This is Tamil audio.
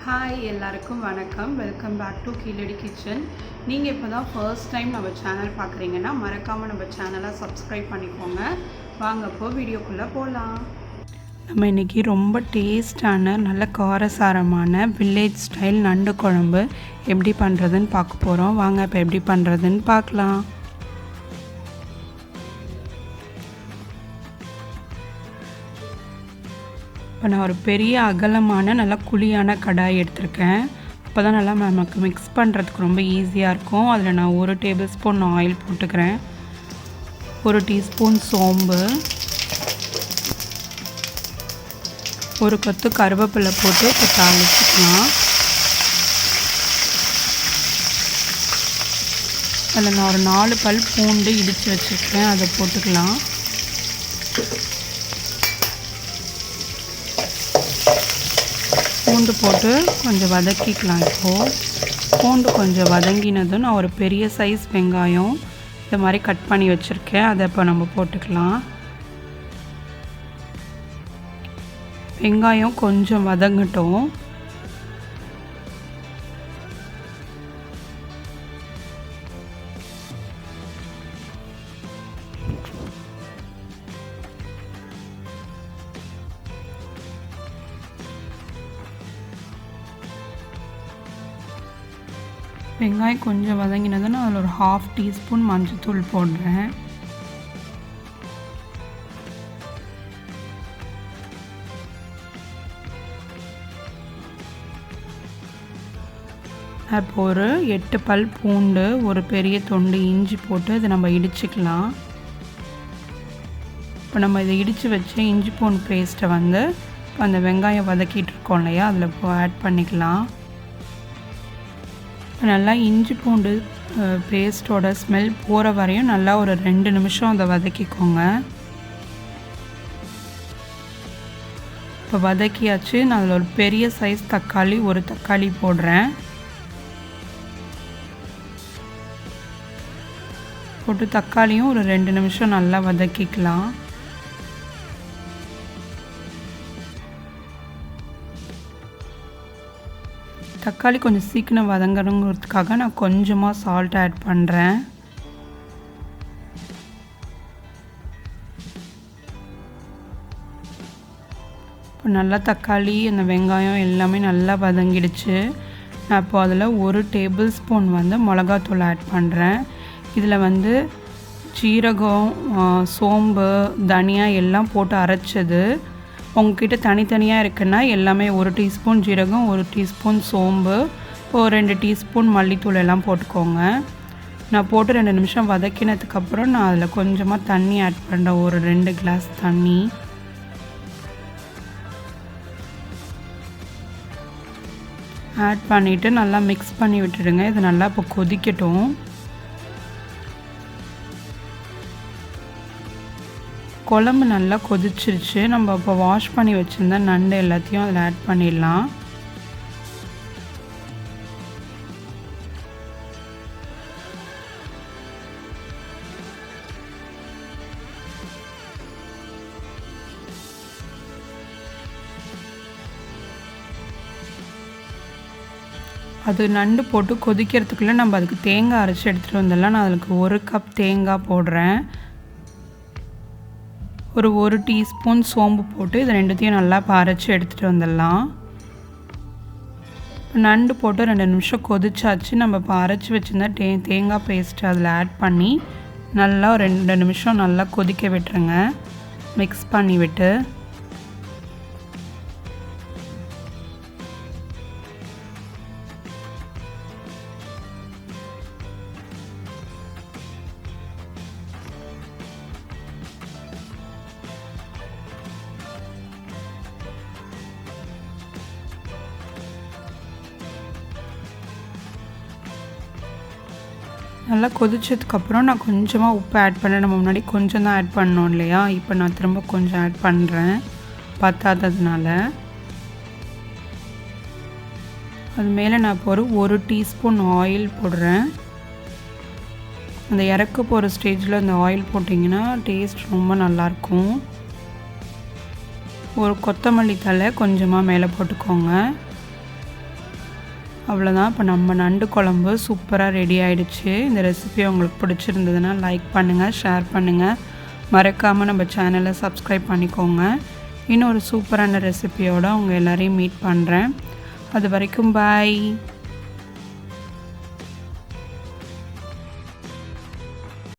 ஹாய் எல்லாருக்கும் வணக்கம். Welcome back to Keezhadi kitchen. நீங்கள் இப்போ தான் ஃபர்ஸ்ட் டைம் நம்ம சேனல் பார்க்குறீங்கன்னா மறக்காமல் நம்ம சேனலை சப்ஸ்கிரைப் பண்ணிக்கோங்க. வாங்க இப்போ வீடியோக்குள்ளே போகலாம். நம்ம இன்றைக்கி ரொம்ப டேஸ்டான நல்ல காரசாரமான வில்லேஜ் ஸ்டைல் நண்டு குழம்பு எப்படி பண்ணுறதுன்னு பார்க்க போகிறோம். வாங்க இப்போ எப்படி பண்ணுறதுன்னு பார்க்கலாம். இப்போ நான் ஒரு பெரிய அகலமான நல்லா குழியான கடாய் எடுத்திருக்கேன். அப்போ தான் நல்லா நமக்கு மிக்ஸ் பண்ணுறதுக்கு ரொம்ப ஈஸியாக இருக்கும். அதில் நான் 1 டேபிள் ஸ்பூன் ஆயில் போட்டுக்கிறேன். 1 டீஸ்பூன் சோம்பு, 1 கொத்து கருவேப்பிலை போட்டு இப்போ தாளிச்சுக்கலாம். அதில் நான் ஒரு 4 பல் பூண்டு இடித்து வச்சுருக்கேன், அதை போட்டுக்கலாம். பூண்டு போட்டு கொஞ்சம் வதக்கிக்கலாம். இப்போது பூண்டு கொஞ்சம் வதங்கினதும் நான் ஒரு பெரிய சைஸ் வெங்காயம் இந்த மாதிரி கட் பண்ணி வச்சுருக்கேன், அதை இப்போ நம்ம போட்டுக்கலாம். வெங்காயம் கொஞ்சம் வதங்கட்டும். வெங்காயம் கொஞ்சம் வதங்கினதுன்னா அதில் ஒரு 1/2 டீஸ்பூன் மஞ்சள்தூள் போடுறேன். இப்போ ஒரு 8 பல் பூண்டு, ஒரு பெரிய துண்டு இஞ்சி போட்டு இதை நம்ம இடிச்சுக்கலாம். இப்போ நம்ம இதை இடித்து வச்சு இஞ்சி பூண்டு பேஸ்ட்டை அந்த வெங்காயம் வதக்கிட்டு இருக்கோம் இல்லையா, அதில் இப்போ ஆட் பண்ணிக்கலாம். நல்லா இஞ்சி பூண்டு பேஸ்ட்டோட ஸ்மெல் போகிற வரையும் நல்லா ஒரு 2 நிமிஷம் அதை வதக்கிக்கோங்க. இப்போ வதக்கியாச்சு. நான் அதில் ஒரு பெரிய சைஸ் தக்காளி, 1 தக்காளி போடுறேன். போட்டு தக்காளியும் ஒரு 2 நிமிஷம் நல்லா வதக்கிக்கலாம். தக்காளி கொஞ்சம் சீக்கிரம் வதங்கணுங்கிறதுக்காக நான் கொஞ்சமாக சால்ட் ஆட் பண்ணுறேன். இப்போ நல்லா தக்காளி அந்த வெங்காயம் எல்லாமே நல்லா வதங்கிடுச்சு. நான் இப்போ அதில் 1 டேபிள் ஸ்பூன் மிளகாத்தூள் ஆட் பண்ணுறேன். இதில் சீரகம், சோம்பு, தனியா எல்லாம் போட்டு அரைச்சது. உங்ககிட்ட தனித்தனியாக இருக்குன்னா எல்லாமே 1 டீஸ்பூன் ஜீரகம், 1 டீஸ்பூன் சோம்பு, 2 டீஸ்பூன் மல்லித்தூள் எல்லாம் போட்டுக்கோங்க. நான் போட்டு 2 நிமிஷம் வதக்கினதுக்கப்புறம் நான் அதில் கொஞ்சமாக தண்ணி ஆட் பண்ணுறேன், ஒரு 2 கிளாஸ் தண்ணி. ஆட் பண்ணிவிட்டு நல்லா மிக்ஸ் பண்ணி விட்டுடுங்க. இது நல்லா இப்போ கொதிக்கட்டும். குழம்பு நல்லா கொதிச்சிருச்சு. நம்ம இப்போ வாஷ் பண்ணி வச்சுருந்த நண்டு எல்லாத்தையும் அதில் ஆட் பண்ணிடலாம். அது நண்டு போட்டு கொதிக்கிறதுக்குள்ளே நம்ம அதுக்கு தேங்காய் அரைச்சி எடுத்துகிட்டு வந்துடலாம். நான் அதுக்கு 1 கப் தேங்காய் போடுறேன். ஒரு 1 டீஸ்பூன் சோம்பு போட்டு இது ரெண்டுத்தையும் நல்லா அரைச்சி எடுத்துகிட்டு வந்துடலாம். நண்டு போட்டு 2 நிமிஷம் கொதிச்சாச்சு. நம்ம இப்போ அரைச்சி வச்சுருந்தா தேங்காய் பேஸ்ட்டு அதில் ஆட் பண்ணி நல்லா 2 நிமிஷம் நல்லா கொதிக்க விட்டுருங்க, மிக்ஸ் பண்ணி விட்டு. நல்லா கொதிச்சதுக்கப்புறம் நான் கொஞ்சமாக உப்பு ஆட் பண்ணேன். நம்ம முன்னாடி கொஞ்சம் தான் ஆட் பண்ணோம் இல்லையா, இப்போ நான் திரும்ப கொஞ்சம் ஆட் பண்ணுறேன் பத்தாததுனால. அது மேலே நான் இப்போ ஒரு 1 டீஸ்பூன் ஆயில் போடுறேன். அந்த இறக்க போகிற ஸ்டேஜில் அந்த ஆயில் போட்டிங்கன்னா டேஸ்ட் ரொம்ப நல்லாயிருக்கும். ஒரு கொத்தமல்லி தழை கொஞ்சமாக மேலே போட்டுக்கோங்க. அவ்வளோதான். இப்போ நம்ம நண்டு குழம்பு சூப்பராக ரெடி ஆகிடுச்சு. இந்த ரெசிபி உங்களுக்கு பிடிச்சிருந்ததுன்னா லைக் பண்ணுங்கள், ஷேர் பண்ணுங்கள், மறக்காமல் நம்ம சேனலை சப்ஸ்கிரைப் பண்ணிக்கோங்க. இன்னொரு சூப்பரான ரெசிபியோடு உங்கள் எல்லோரையும் மீட் பண்ணுறேன். அது வரைக்கும் பாய்.